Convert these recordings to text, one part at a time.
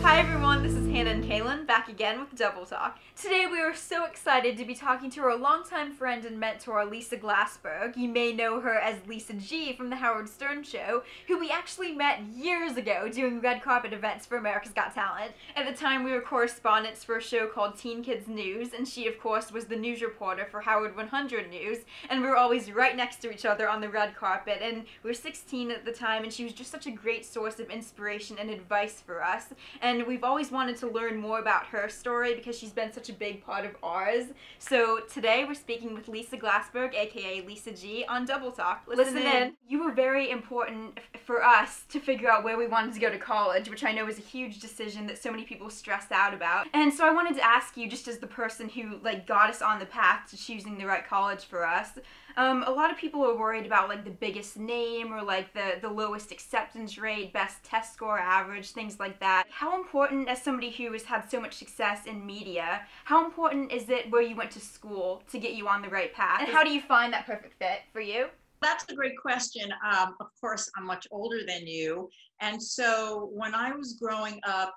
Hi everyone, this is Hannah and Cailin, back again with Double Talk. Today we are so excited to be talking to our longtime friend and mentor, Lisa Glasberg. You may know her as Lisa G from The Howard Stern Show, who we actually met years ago doing red carpet events for America's Got Talent. At the time we were correspondents for a show called Teen Kids News, and she of course was the news reporter for Howard 100 News, and we were always right next to each other on the red carpet, and we were 16 at the time, and she was just such a great source of inspiration and advice for us. And we've always wanted to learn more about her story because she's been such a big part of ours. So today we're speaking with Lisa Glasberg, aka Lisa G, on Double Talk. Listen in. You were very important for us to figure out where we wanted to go to college, which I know is a huge decision that so many people stress out about. And so I wanted to ask you, just as the person who got us on the path to choosing the right college for us, a lot of people are worried about the biggest name or the lowest acceptance rate, best test score average, things like that. How important, as somebody who has had so much success in media, how important is it where you went to school to get you on the right path? And how do you find that perfect fit for you? That's a great question. Of course, I'm much older than you. And so when I was growing up,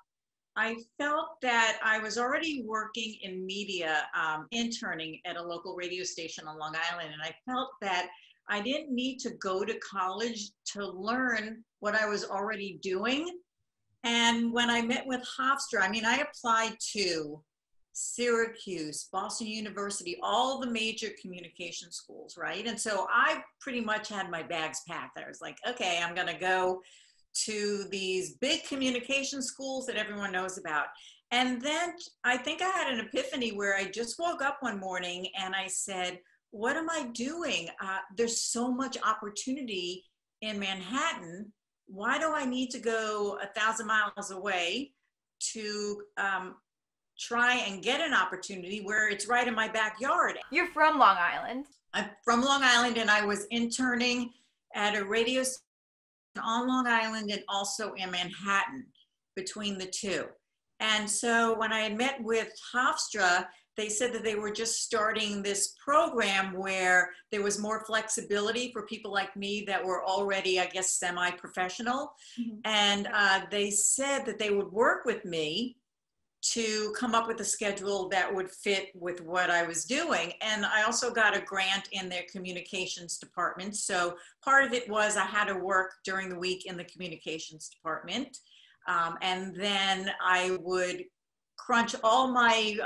I felt that I was already working in media, interning at a local radio station on Long Island. And I felt that I didn't need to go to college to learn what I was already doing. And when I met with Hofstra, I applied to Syracuse, Boston University, all the major communication schools, right? And so I pretty much had my bags packed. I was like, okay, I'm gonna go to these big communication schools that everyone knows about. And then I think I had an epiphany where I just woke up one morning and I said, what am I doing? There's so much opportunity in Manhattan. Why do I need to go 1,000 miles away to try and get an opportunity where it's right in my backyard? You're from Long Island. I'm from Long Island, and I was interning at a radio station on Long Island and also in Manhattan, between the two. And so when I had met with Hofstra, they said that they were just starting this program where there was more flexibility for people like me that were already, I guess, semi-professional. Mm-hmm. And they said that they would work with me to come up with a schedule that would fit with what I was doing. And I also got a grant in their communications department. So part of it was I had to work during the week in the communications department. And then I would crunch all my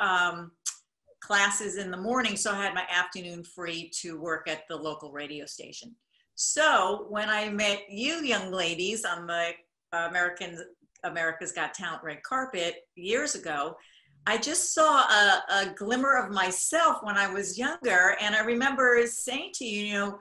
classes in the morning, so I had my afternoon free to work at the local radio station. So when I met you young ladies on the America's Got Talent red carpet years ago, I just saw a glimmer of myself when I was younger. And I remember saying to you,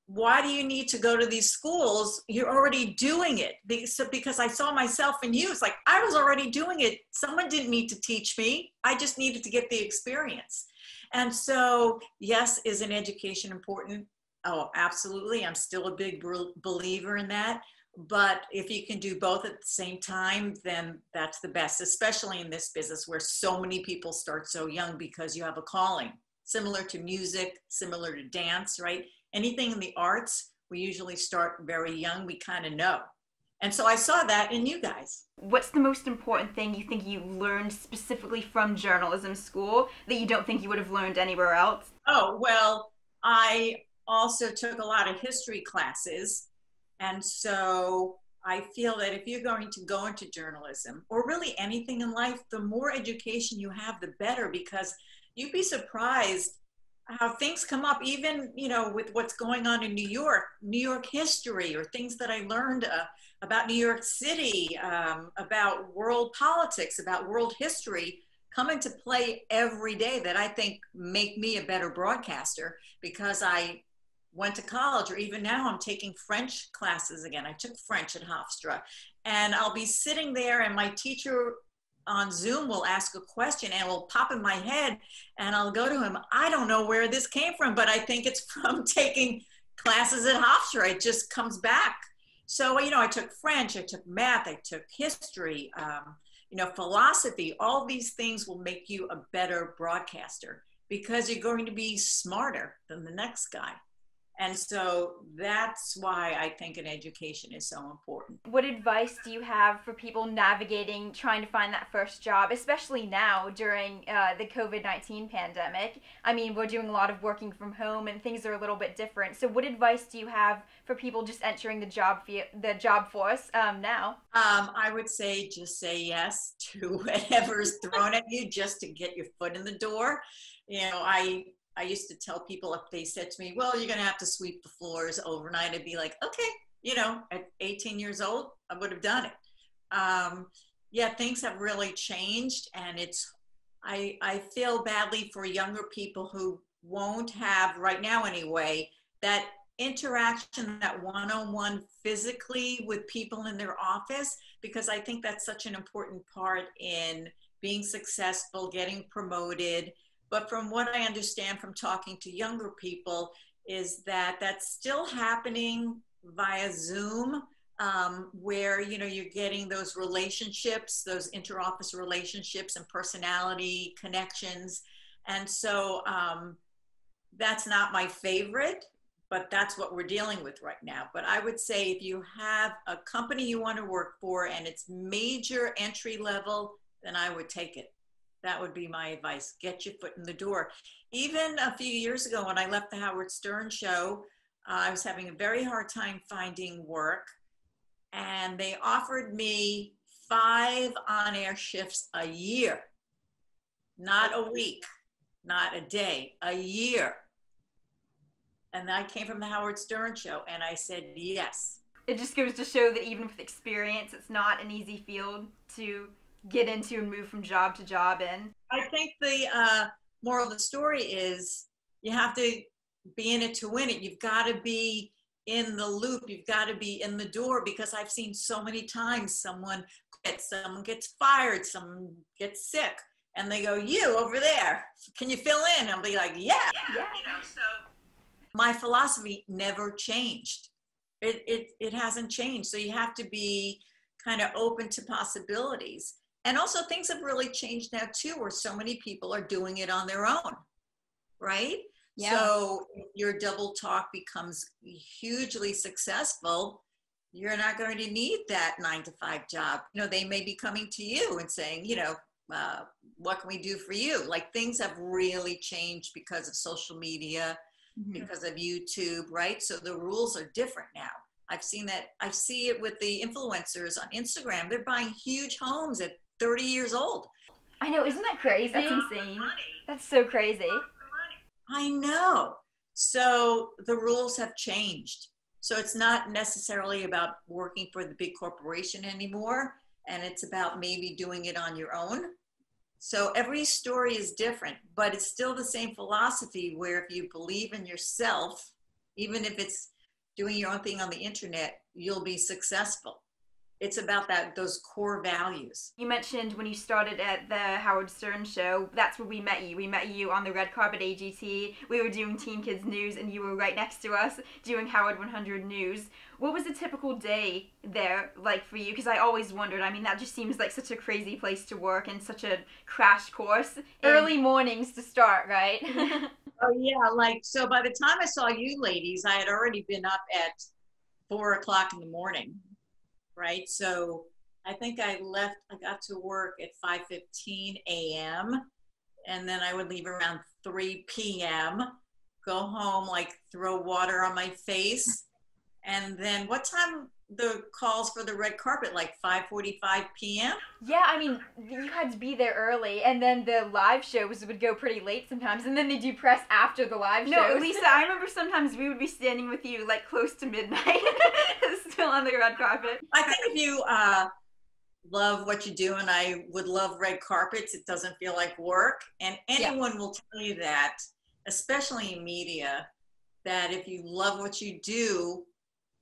why do you need to go to these schools? You're already doing it. Because I saw myself in you. It's like, I was already doing it. Someone didn't need to teach me. I just needed to get the experience. And so, yes, is an education important? Oh, absolutely. I'm still a big believer in that. But if you can do both at the same time, then that's the best, especially in this business where so many people start so young because you have a calling, similar to music, similar to dance, right? Anything in the arts, we usually start very young, we kind of know. And so I saw that in you guys. What's the most important thing you think you learned specifically from journalism school that you don't think you would have learned anywhere else? Oh, well, I also took a lot of history classes. And so I feel that if you're going to go into journalism or really anything in life, the more education you have, the better, because you'd be surprised how things come up, even, with what's going on in New York history, or things that I learned about New York City, about world politics, about world history, come into play every day that I think make me a better broadcaster, because I went to college, or even now I'm taking French classes again. I took French at Hofstra, and I'll be sitting there and my teacher on Zoom will ask a question and it will pop in my head, and I'll go to him, I don't know where this came from, but I think it's from taking classes at Hofstra. It just comes back. So, I took French, I took math, I took history, philosophy. All these things will make you a better broadcaster because you're going to be smarter than the next guy. And so that's why I think an education is so important. What advice do you have for people navigating trying to find that first job, especially now during the COVID-19 pandemic? I mean, we're doing a lot of working from home and things are a little bit different. So what advice do you have for people just entering the job force now? I would say just say yes to whatever's thrown at you just to get your foot in the door. You know, I used to tell people if they said to me, well, you're going to have to sweep the floors overnight, I'd be like, okay, you know, at 18 years old, I would have done it. Yeah, things have really changed, and I feel badly for younger people who won't have, right now anyway, that interaction, that one-on-one physically with people in their office, because I think that's such an important part in being successful, getting promoted. But from what I understand from talking to younger people is that that's still happening via Zoom, where, you know, you're getting those relationships, those interoffice relationships and personality connections. And so that's not my favorite, but that's what we're dealing with right now. But I would say if you have a company you want to work for and it's major entry level, then I would take it. That would be my advice. Get your foot in the door. Even a few years ago when I left the Howard Stern show, I was having a very hard time finding work, and they offered me 5 on-air shifts a year, not a week, not a day, a year. And I came from the Howard Stern show, and I said yes. It just goes to show that even with experience, it's not an easy field to get into and move from job to job in. I think the moral of the story is you have to be in it to win it. You've got to be in the loop. You've got to be in the door, because I've seen so many times someone quits, someone gets fired, someone gets sick, and they go, you over there, can you fill in? I'll be like, yeah. You know, so my philosophy never changed. It hasn't changed. So you have to be kind of open to possibilities. And also things have really changed now too, where so many people are doing it on their own, right? Yeah. So if your double talk becomes hugely successful, you're not going to need that 9-to-5 job. You know, they may be coming to you and saying, you know, what can we do for you? Like, things have really changed because of social media, because of YouTube, right? So the rules are different now. I've seen that. I see it with the influencers on Instagram. They're buying huge homes at 30 years old. I know, isn't that crazy? That's insane. That's so crazy. I know. So the rules have changed. So it's not necessarily about working for the big corporation anymore, and it's about maybe doing it on your own. So every story is different, but it's still the same philosophy, where if you believe in yourself, even if it's doing your own thing on the internet, you'll be successful. It's about those core values. You mentioned when you started at the Howard Stern show, that's where we met you. We met you on the red carpet AGT. We were doing Teen Kids News, and you were right next to us doing Howard 100 News. What was a typical day there like for you? Because I always wondered, I mean, that just seems like such a crazy place to work and such a crash course. Early mornings to start, right? Oh yeah, like, so by the time I saw you ladies, I had already been up at 4 o'clock in the morning. Right. So I think I got to work at 5:15 a.m. and then I would leave around 3 p.m., go home, like throw water on my face. And then what time the calls for the red carpet, like 5:45 p.m.? Yeah, I mean, you had to be there early, and then the live shows would go pretty late sometimes, and then they do press after the live shows. No, Lisa, I remember sometimes we would be standing with you like close to midnight, still on the red carpet. I think if you love what you do, and I would love red carpets, it doesn't feel like work. And anyone will tell you that, especially in media, that if you love what you do,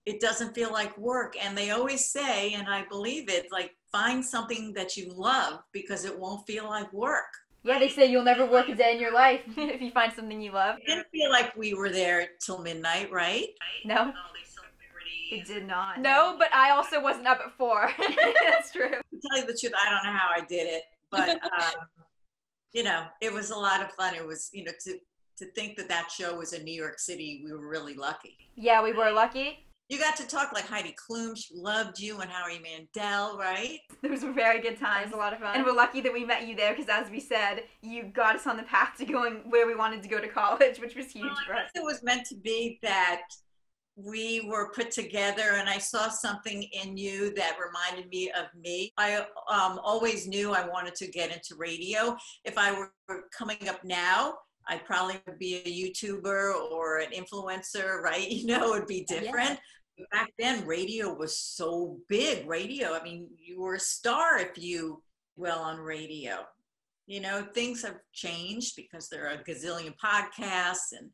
it doesn't feel like work. And they always say, and I believe it, like, find something that you love, because it won't feel like work. Yeah, they say you'll never work a day in your life if you find something you love. It didn't feel like we were there till midnight, right? No. It did not. No, but I also wasn't up at 4. That's true. To tell you the truth, I don't know how I did it, but you know, it was a lot of fun. It was, you know, to to think that that show was in New York City, we were really lucky. Yeah, we were lucky. You got to talk like Heidi Klum, she loved you, and Howie Mandel, right? Those were very good times. It was a lot of fun. And we're lucky that we met you there because, as we said, you got us on the path to going where we wanted to go to college, which was huge for us. It was meant to be that we were put together, and I saw something in you that reminded me of me. I always knew I wanted to get into radio. If I were coming up now, I probably would be a YouTuber or an influencer, right? You know, it would be different. Yeah. Back then, radio was so big. Radio, I mean, you were a star if you well on radio. You know, things have changed because there are a gazillion podcasts and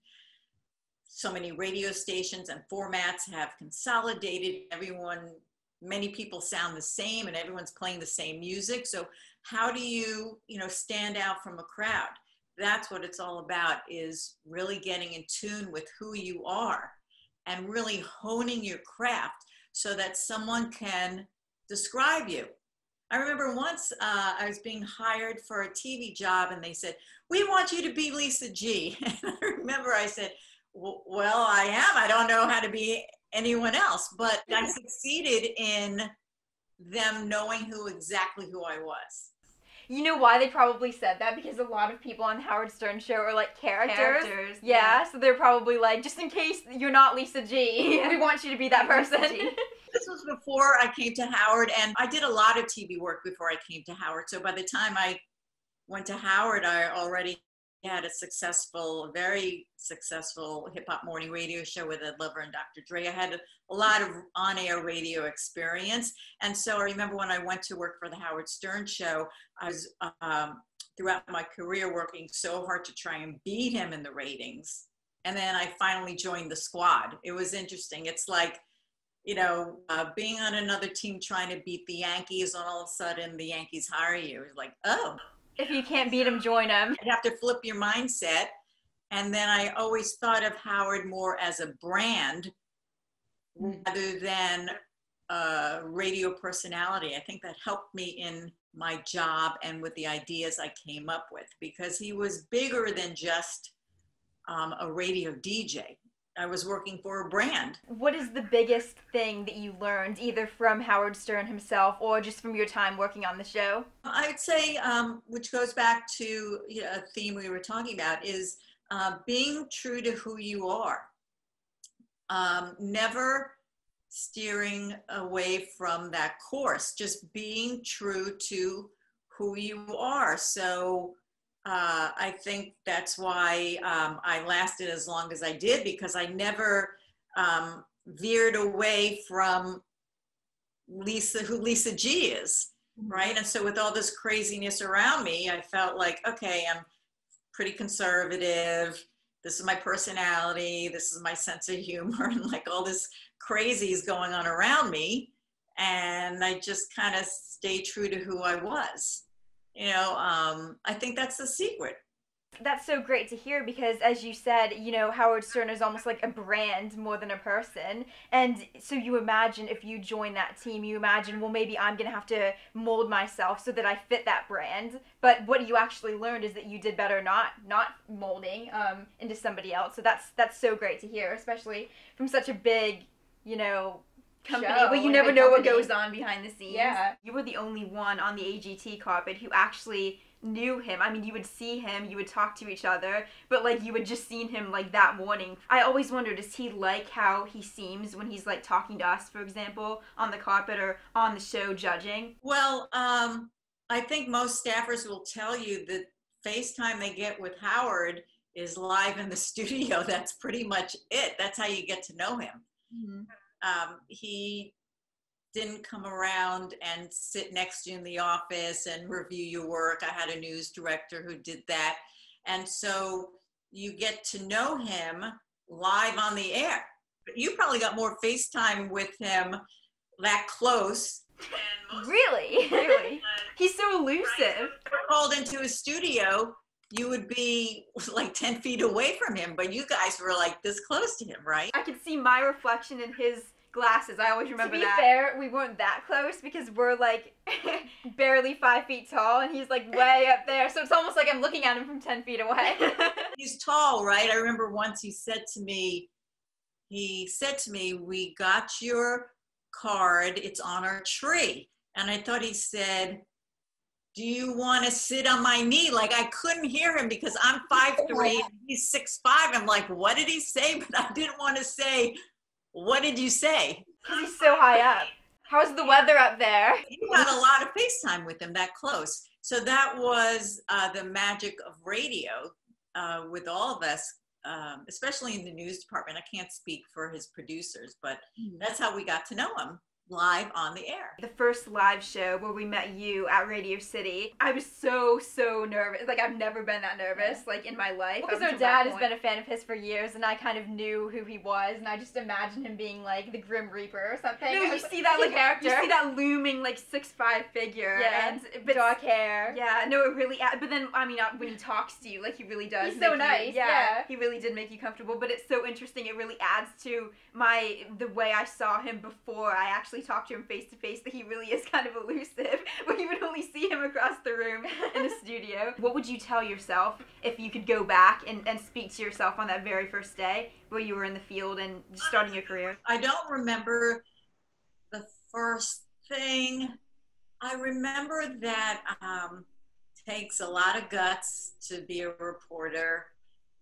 so many radio stations and formats have consolidated. Many people sound the same and everyone's playing the same music. So how do you, stand out from a crowd? That's what it's all about, is really getting in tune with who you are and really honing your craft so that someone can describe you. I remember once I was being hired for a TV job and they said, "We want you to be Lisa G." And I remember I said, "Well, I am. I don't know how to be anyone else." But I succeeded in them knowing exactly who I was. You know why they probably said that? Because a lot of people on the Howard Stern show are like characters. Yeah, so they're probably like, just in case you're not Lisa G, we want you to be that person. This was before I came to Howard, and I did a lot of TV work before I came to Howard. So by the time I went to Howard, I already had a very successful hip-hop morning radio show with Ed Lover and Dr. Dre. I had a lot of on-air radio experience. And so I remember when I went to work for the Howard Stern show, I was throughout my career working so hard to try and beat him in the ratings. And then I finally joined the squad. It was interesting. It's like, being on another team trying to beat the Yankees, and all of a sudden the Yankees hire you. It's like, oh. If you can't beat them, join them. You have to flip your mindset. And then I always thought of Howard more as a brand rather than a radio personality. I think that helped me in my job and with the ideas I came up with, because he was bigger than just a radio DJ. I was working for a brand. What is the biggest thing that you learned, either from Howard Stern himself or just from your time working on the show? I'd say, which goes back to a theme we were talking about, is being true to who you are. Never steering away from that course, just being true to who you are. So I think that's why I lasted as long as I did, because I never veered away from who Lisa G is, right? And so with all this craziness around me, I felt like, okay, I'm pretty conservative. This is my personality. This is my sense of humor, and like all this crazy is going on around me. And I just kind of stay true to who I was. I think that's the secret. That's so great to hear, because as you said, Howard Stern is almost like a brand more than a person. And so you imagine if you join that team, you imagine, well, maybe I'm going to have to mold myself so that I fit that brand. But what you actually learned is that you did better not molding into somebody else. So that's so great to hear, especially from such a big, company, but you never know what goes on behind the scenes. Yeah. You were the only one on the AGT carpet who actually knew him. I mean, you would see him, you would talk to each other, but like you had just seen him like that morning. I always wondered, is he like how he seems when he's like talking to us, for example, on the carpet or on the show judging? Well, I think most staffers will tell you that FaceTime they get with Howard is live in the studio. That's pretty much it. That's how you get to know him. Mm-hmm. He didn't come around and sit next to you in the office and review your work. I had a news director who did that. And so you get to know him live on the air. But you probably got more FaceTime with him that close. Really? Really? He's so elusive. If you're called into a studio, you would be like 10 feet away from him, but you guys were like this close to him, right? I could see my reflection in his glasses. I always remember that. To be fair, we weren't that close because we're like barely 5 feet tall and he's like way up there. So it's almost like I'm looking at him from 10 feet away. He's tall, right? I remember once he said to me, we got your card. It's on our tree. And I thought he said, do you want to sit on my knee? Like I couldn't hear him because I'm 5'3", and he's 6'5". I'm like, what did he say? But I didn't want to say, what did you say? Because he's so high up. How's the weather up there? You had a lot of FaceTime with him that close. So that was the magic of radio with all of us, especially in the news department. I can't speak for his producers, but that's how we got to know him. Live on the air. The first live show where we met you at Radio City, I was so nervous. Like I've never been that nervous like in my life. Because our dad has been a fan of his for years and I kind of knew who he was and I just imagined him being like the Grim Reaper or something. No, you see that like character. You see that looming like 6'5" figure. Yeah. But dark hair. Yeah, no, it really, but then, I mean, when he talks to you, like he really does. He's so nice. Yeah. He really did make you comfortable, but it's so interesting. It really adds to the way I saw him before I actually talked to him face to face, that he really is kind of elusive, where you would only see him across the room in the studio. What would you tell yourself if you could go back and speak to yourself on that very first day where you were in the field and starting your career? I don't remember the first thing. I remember that takes a lot of guts to be a reporter.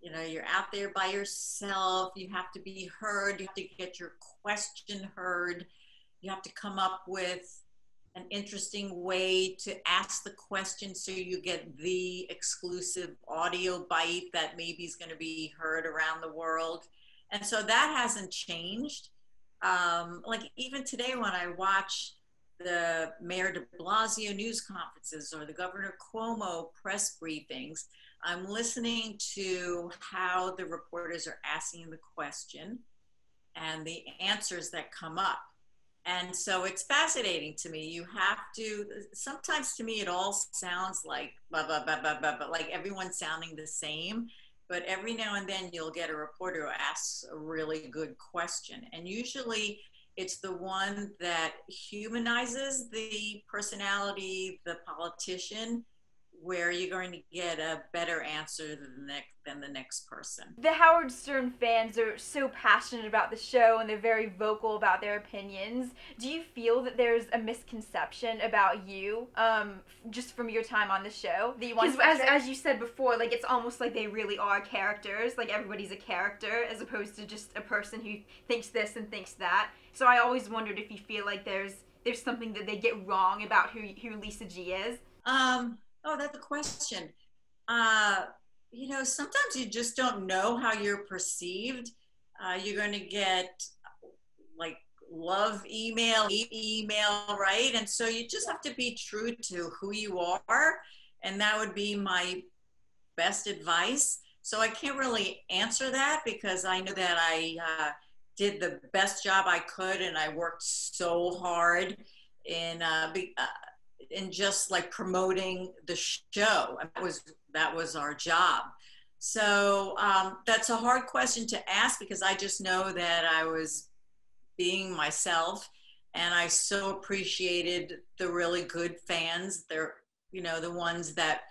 You know, you're out there by yourself. You have to be heard. You have to get your question heard. You have to come up with an interesting way to ask the question so you get the exclusive audio bite that maybe is going to be heard around the world. And so that hasn't changed. Like even today when I watch the Mayor de Blasio news conferences or the Governor Cuomo press briefings, I'm listening to how the reporters are asking the question and the answers that come up. And so it's fascinating to me. You have to, sometimes to me it all sounds like blah, blah, blah, blah, blah, but like everyone's sounding the same. But every now and then you'll get a reporter who asks a really good question. And usually it's the one that humanizes the personality, the politician, where you're going to get a better answer than the next person. The Howard Stern fans are so passionate about the show and they're very vocal about their opinions. Do you feel that there's a misconception about you, just from your time on the show? Because as you said before, like it's almost like they really are characters, like everybody's a character as opposed to just a person who thinks this and thinks that. So I always wondered if you feel like there's something that they get wrong about who Lisa G is. Oh, that's a question. You know, sometimes you just don't know how you're perceived. You're going to get like love email, right? And so you just have to be true to who you are. And that would be my best advice. So I can't really answer that because I know that I did the best job I could and I worked so hard in just like promoting the show. That was our job. So that's a hard question to ask because I just know that I was being myself and I so appreciated the really good fans. They're, you know, the ones that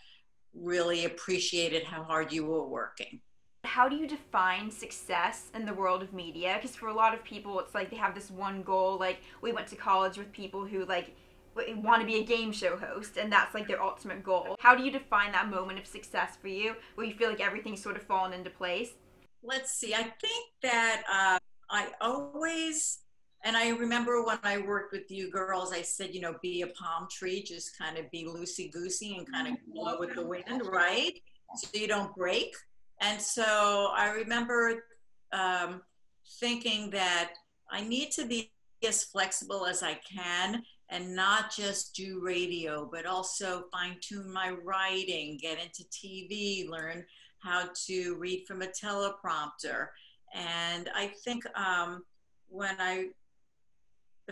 really appreciated how hard you were working. How do you define success in the world of media? Because for a lot of people, it's like they have this one goal. Like we went to college with people who like want to be a game show host and that's like their ultimate goal. How do you define that moment of success for you where you feel like everything's sort of fallen into place? Let's see. I think that I always, and I remember when I worked with you girls, I said, you know, be a palm tree, just kind of be loosey-goosey and kind of blow with the wind, right? So you don't break. And so I remember thinking that I need to be as flexible as I can and not just do radio, but also fine tune my writing, get into TV, learn how to read from a teleprompter. And I think the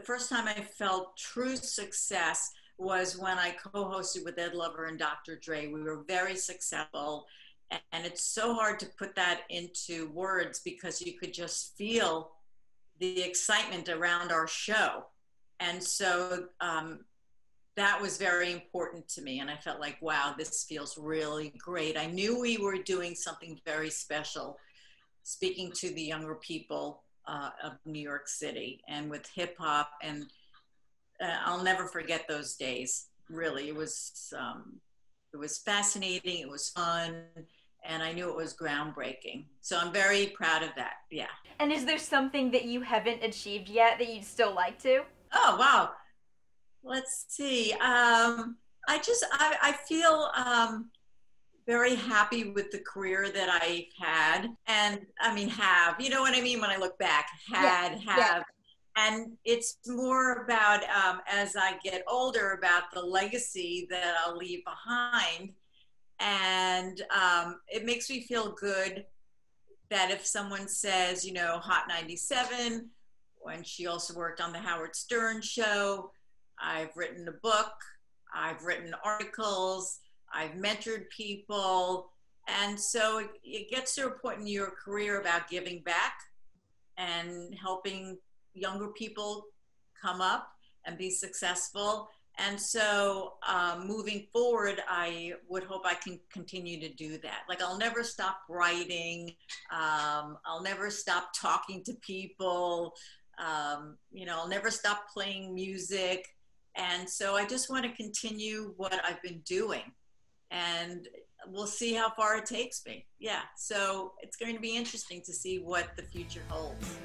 first time I felt true success was when I co-hosted with Ed Lover and Dr. Dre. We were very successful. And it's so hard to put that into words because you could just feel the excitement around our show. And so that was very important to me. And I felt like, wow, this feels really great. I knew we were doing something very special, speaking to the younger people of New York City, and with hip hop. And I'll never forget those days. Really, it was fascinating. It was fun. And I knew it was groundbreaking. So I'm very proud of that. Yeah. And is there something that you haven't achieved yet that you'd still like to? Oh, wow. Let's see. I feel very happy with the career that I've had. And I mean, you know what I mean? When I look back, have. Yeah. And it's more about, as I get older, about the legacy that I'll leave behind. And it makes me feel good that if someone says, you know, Hot 97, when she also worked on the Howard Stern show, I've written a book, I've written articles, I've mentored people. And so it gets to a point in your career about giving back and helping younger people come up and be successful. And so moving forward, I would hope I can continue to do that. Like, I'll never stop writing. I'll never stop talking to people. You know, I'll never stop playing music. And so I just want to continue what I've been doing. And we'll see how far it takes me. Yeah, so it's going to be interesting to see what the future holds.